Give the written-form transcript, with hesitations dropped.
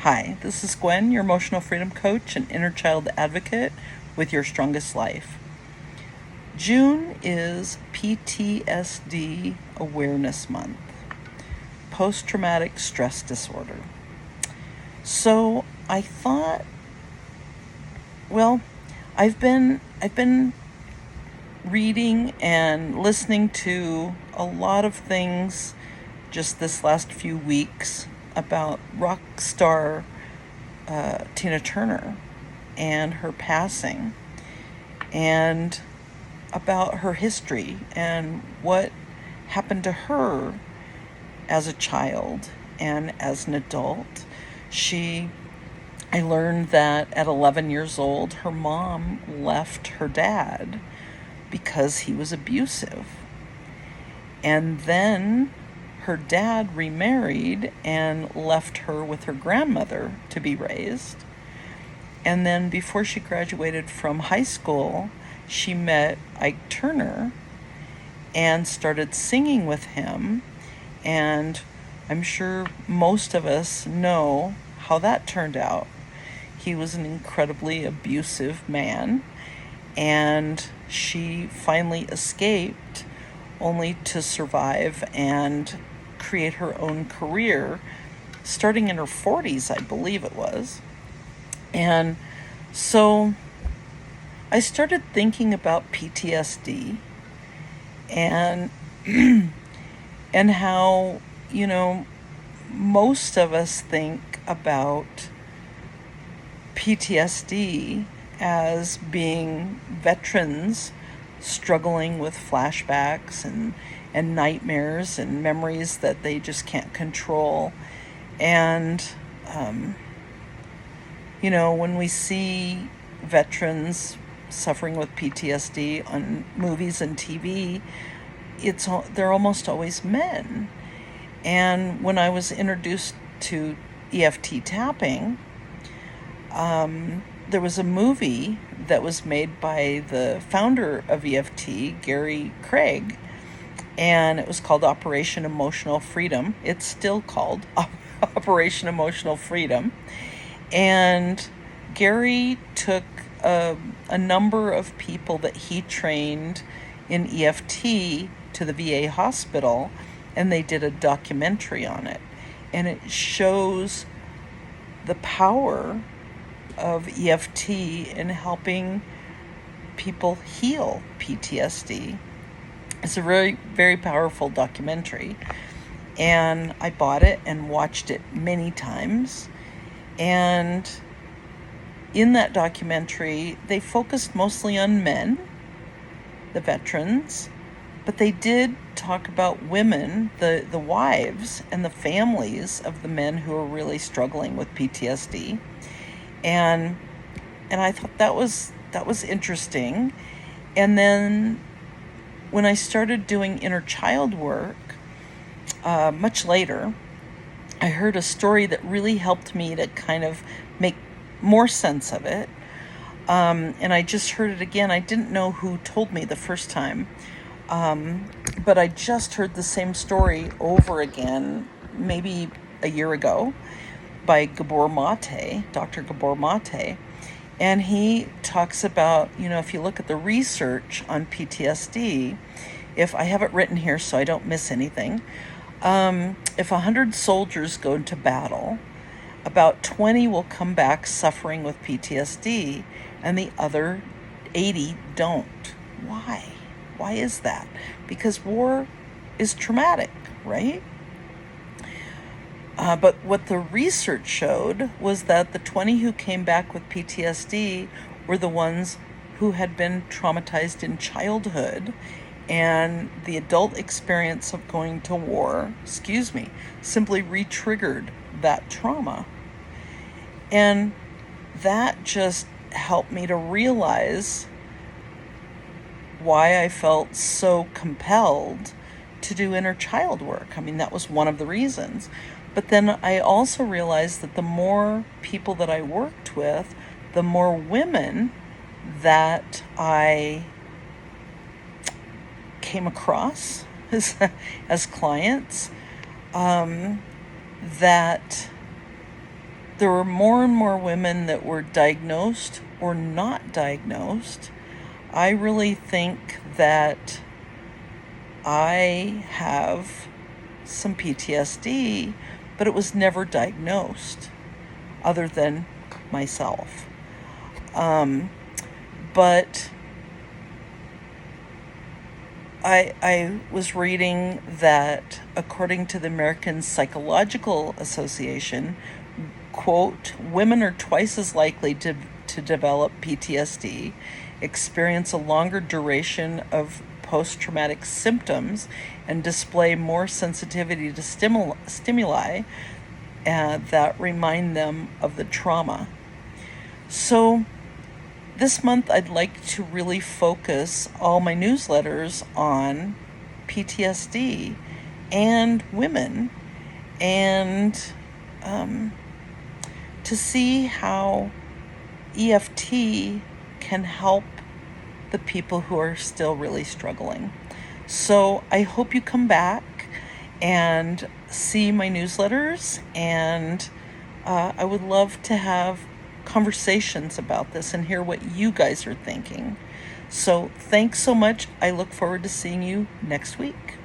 Hi, this is Gwen, your emotional freedom coach and inner child advocate with Your Strongest Life. June is PTSD Awareness Month, post-traumatic stress disorder. So I thought, I've been reading and listening to a lot of things just this last few weeks about rock star Tina Turner and her passing, and about her history and what happened to her as a child and as an adult. I learned that at 11 years old, her mom left her dad because he was abusive. And then her dad remarried and left her with her grandmother to be raised. And then before she graduated from high school, she met Ike Turner and started singing with him. And I'm sure most of us know how that turned out. He was an incredibly abusive man, and she finally escaped only to survive and create her own career starting in her 40s, I believe it was. And so I started thinking about PTSD and and how, most of us think about PTSD as being veterans struggling with flashbacks and nightmares and memories that they just can't control. And, when we see veterans suffering with PTSD on movies and TV, they're almost always men. And when I was introduced to EFT tapping, there was a movie that was made by the founder of EFT, Gary Craig, and it was called Operation Emotional Freedom. It's still called Operation Emotional Freedom. And Gary took a number of people that he trained in EFT to the VA hospital, and they did a documentary on it. And it shows the power of EFT in helping people heal PTSD. It's a very, very powerful documentary, and I bought it and watched it many times. And in that documentary, they focused mostly on men, the veterans, but they did talk about women, the wives and the families of the men who are really struggling with PTSD. And I thought that was interesting. And then when I started doing inner child work, much later, I heard a story that really helped me to kind of make more sense of it. And I just heard it again. I didn't know who told me the first time, but I just heard the same story over again, maybe a year ago, by Dr. Gabor Mate. And he talks about, if you look at the research on PTSD, if I have it written here so I don't miss anything, if 100 soldiers go into battle, about 20 will come back suffering with PTSD, and the other 80 don't. Why? Why is that? Because war is traumatic, right? But what the research showed was that the 20 who came back with PTSD were the ones who had been traumatized in childhood, and the adult experience of going to war, simply re-triggered that trauma. And that just helped me to realize why I felt so compelled to do inner child work. I mean, that was one of the reasons. But then I also realized that the more people that I worked with, the more women that I came across as clients, that there were more and more women that were diagnosed or not diagnosed. I really think that I have some PTSD, but it was never diagnosed other than myself. But I was reading that according to the American Psychological Association, quote, women are twice as likely to develop PTSD, experience a longer duration of post-traumatic symptoms, and display more sensitivity to stimuli that remind them of the trauma. So this month, I'd like to really focus all my newsletters on PTSD and women, and to see how EFT can help the people who are still really struggling. So I hope you come back and see my newsletters, and I would love to have conversations about this and hear what you guys are thinking. So thanks so much. I look forward to seeing you next week.